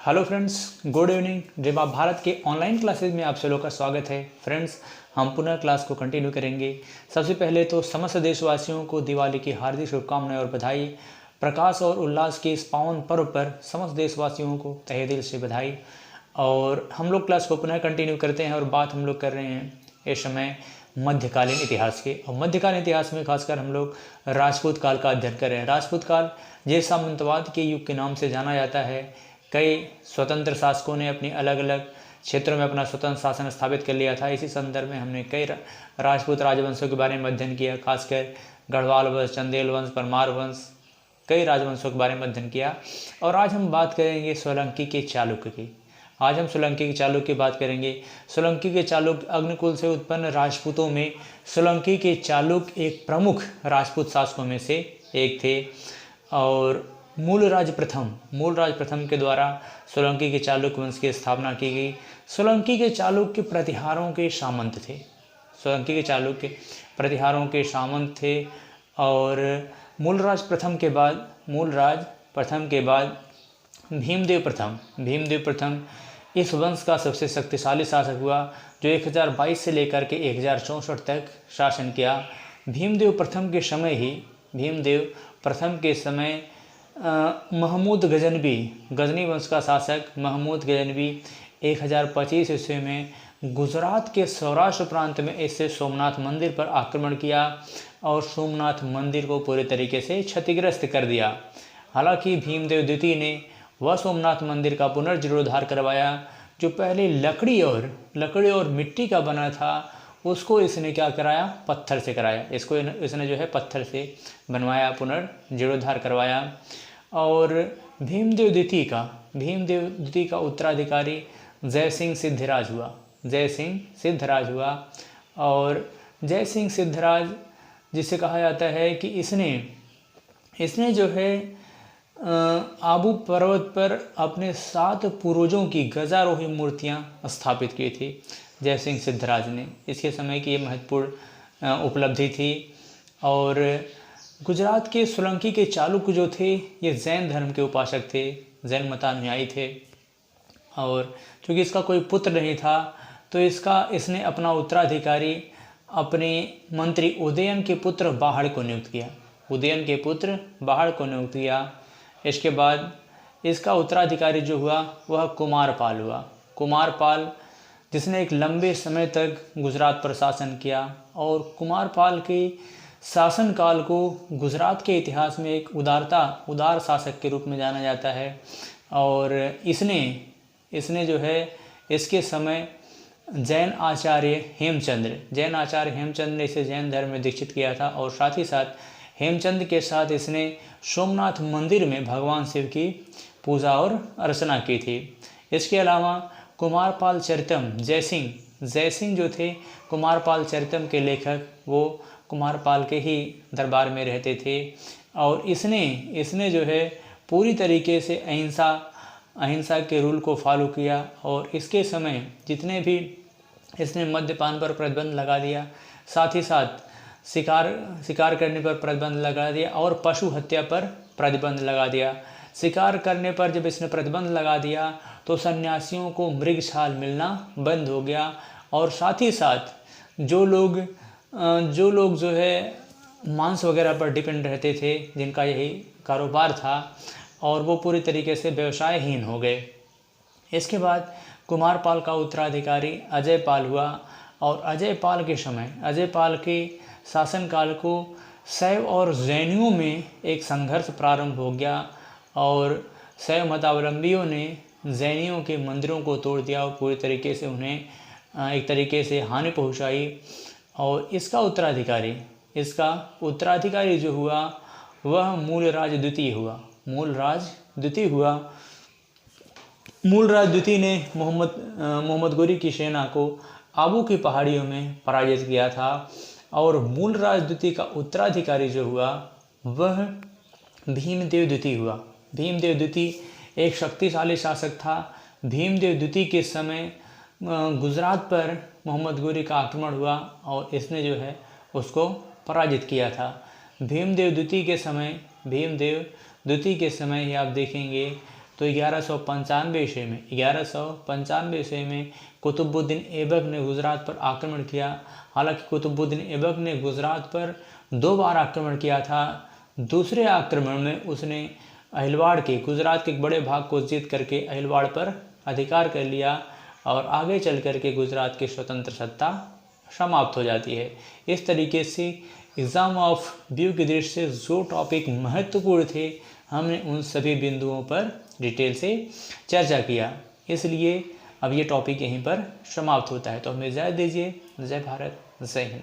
Hello friends, good evening. जब आप भारत के ऑनलाइन क्लासेज में आप सभी का स्वागत है। फ्रेंड्स, हम पुनः क्लास को कंटिन्यू करेंगे। सबसे पहले तो समस्त देशवासियों को दिवाली की हार्दिक शुभकामनाएं और बधाई। प्रकाश और उल्लास के इस पावन पर्व पर समस्त देशवासियों को तहे दिल से बधाई। और हम लोग क्लास को पुनः कंटिन्यू करते हैं और बात हम लोग कर रहे हैं इस समय मध्यकालीन इतिहास के। और मध्यकालीन इतिहास में खासकर हम लोग राजपूत काल का अध्ययन कर रहे हैं। राजपूत काल ये सामंतवाद के युग के नाम से जाना जाता है। कई स्वतंत्र शासकों ने अपनी अलग अलग क्षेत्रों में अपना स्वतंत्र शासन स्थापित कर लिया था। इसी संदर्भ में हमने कई राजपूत राजवंशों के बारे में अध्ययन किया, खासकर गढ़वाल वंश, चंदेल वंश, परमार वंश, कई राजवंशों के बारे में अध्ययन किया। और आज हम बात करेंगे सोलंकी के चालुक्य की। आज हम सोलंकी के चालुक्य की बात करेंगे। सोलंकी के चालुक्य अग्निकुल से उत्पन्न राजपूतों में सोलंकी के चालुक्य एक प्रमुख राजपूत शासकों में से एक थे। और मूलराज प्रथम के द्वारा सोलंकी के चालुक्य वंश की स्थापना की गई। सोलंकी के चालुक्य प्रतिहारों के सामंत थे। सोलंकी के चालुक्य प्रतिहारों के सामंत थे। और मूलराज प्रथम के बाद भीमदेव प्रथम इस वंश का सबसे शक्तिशाली शासक हुआ, जो 1022 से लेकर के 1064 तक शासन किया। भीमदेव प्रथम के समय महमूद गजनी वंश का शासक महमूद गजनवी 1025 ईस्वी में गुजरात के सौराष्ट्र प्रांत में इससे सोमनाथ मंदिर पर आक्रमण किया और सोमनाथ मंदिर को पूरे तरीके से क्षतिग्रस्त कर दिया। हालांकि भीमदेव द्वितीय ने वह सोमनाथ मंदिर का पुनर्जीर्णोद्धार करवाया जो पहले लकड़ी और मिट्टी का बना था। उसको इसने क्या कराया? पत्थर से कराया। इसने जो है पत्थर से बनवाया, पुनर्जीर्णोद्धार करवाया। और भीमदेव द्वितीय का उत्तराधिकारी जयसिंह सिद्धराज हुआ। और जयसिंह सिद्धराज जिसे कहा जाता है कि इसने जो है आबू पर्वत पर अपने 7 पूर्वजों की गजारोही मूर्तियां स्थापित की थी जयसिंह सिद्धराज ने। इसके समय की ये महत्वपूर्ण उपलब्धि थी। और गुजरात के सोलंकी के चालुक्य जो थे ये जैन धर्म के उपासक थे, जैन मतानुयायी थे। और चूँकि इसका कोई पुत्र नहीं था तो इसने अपना उत्तराधिकारी अपने मंत्री उदयन के पुत्र बाहड़ को नियुक्त किया। इसके बाद इसका उत्तराधिकारी जो हुआ वह कुमारपाल जिसने एक लंबे समय तक गुजरात पर शासन किया। और कुमारपाल के शासनकाल को गुजरात के इतिहास में एक उदार शासक के रूप में जाना जाता है। और इसने जो है इसके समय जैन आचार्य हेमचंद्र ने इसे जैन धर्म में दीक्षित किया था। और साथ ही साथ हेमचंद के साथ इसने सोमनाथ मंदिर में भगवान शिव की पूजा और अर्चना की थी। इसके अलावा कुमारपाल चरितम जयसिंह जो थे कुमारपाल चरितम के लेखक, वो कुमारपाल के ही दरबार में रहते थे। और इसने जो है पूरी तरीके से अहिंसा के रूल को फॉलो किया। और इसके समय जितने भी इसने मद्यपान पर प्रतिबंध लगा दिया, साथ ही साथ शिकार करने पर प्रतिबंध लगा दिया और पशु हत्या पर प्रतिबंध लगा दिया। शिकार करने पर जब इसने प्रतिबंध लगा दिया तो सन्यासियों को मृगछाल मिलना बंद हो गया। और साथ ही साथ जो लोग जो है मांस वगैरह पर डिपेंड रहते थे, जिनका यही कारोबार था, और वो पूरी तरीके से व्यवसायहीन हो गए। इसके बाद कुमारपाल का उत्तराधिकारी अजयपाल हुआ। और अजयपाल के शासनकाल को शैव और जैनियों में एक संघर्ष प्रारंभ हो गया। और शैव मतावलंबियों ने जैनियों के मंदिरों को तोड़ दिया और पूरी तरीके से उन्हें एक तरीके से हानि पहुंचाई। और इसका उत्तराधिकारी जो हुआ वह मूलराज द्वितीय ने मोहम्मद गोरी की सेना को आबू की पहाड़ियों में पराजित किया था। और मूलराज द्वितीय का उत्तराधिकारी जो हुआ वह भीमदेव द्वितीय एक शक्तिशाली शासक था। भीमदेव द्वितीय के समय गुजरात पर मोहम्मद गोरी का आक्रमण हुआ और इसने जो है उसको पराजित किया था। भीमदेव द्वितीय के समय ही आप देखेंगे तो 1195 ईस्वी में कुतुबुद्दीन ऐबक ने गुजरात पर आक्रमण किया। हालांकि कुतुबुद्दीन ऐबक ने गुजरात पर 2 बार आक्रमण किया था। दूसरे आक्रमण में उसने अहिलवाड़ के गुजरात के एक बड़े भाग को जीत करके अहिलवाड़ पर अधिकार कर लिया और आगे चल करके गुजरात की स्वतंत्र सत्ता समाप्त हो जाती है। इस तरीके से एग्ज़ाम ऑफ व्यू की दृष्टि से जो टॉपिक महत्वपूर्ण थे हमने उन सभी बिंदुओं पर डिटेल से चर्चा किया। इसलिए अब ये टॉपिक यहीं पर समाप्त होता है। तो हमें इजाज़त दीजिए। जय भारत, जय हिंद।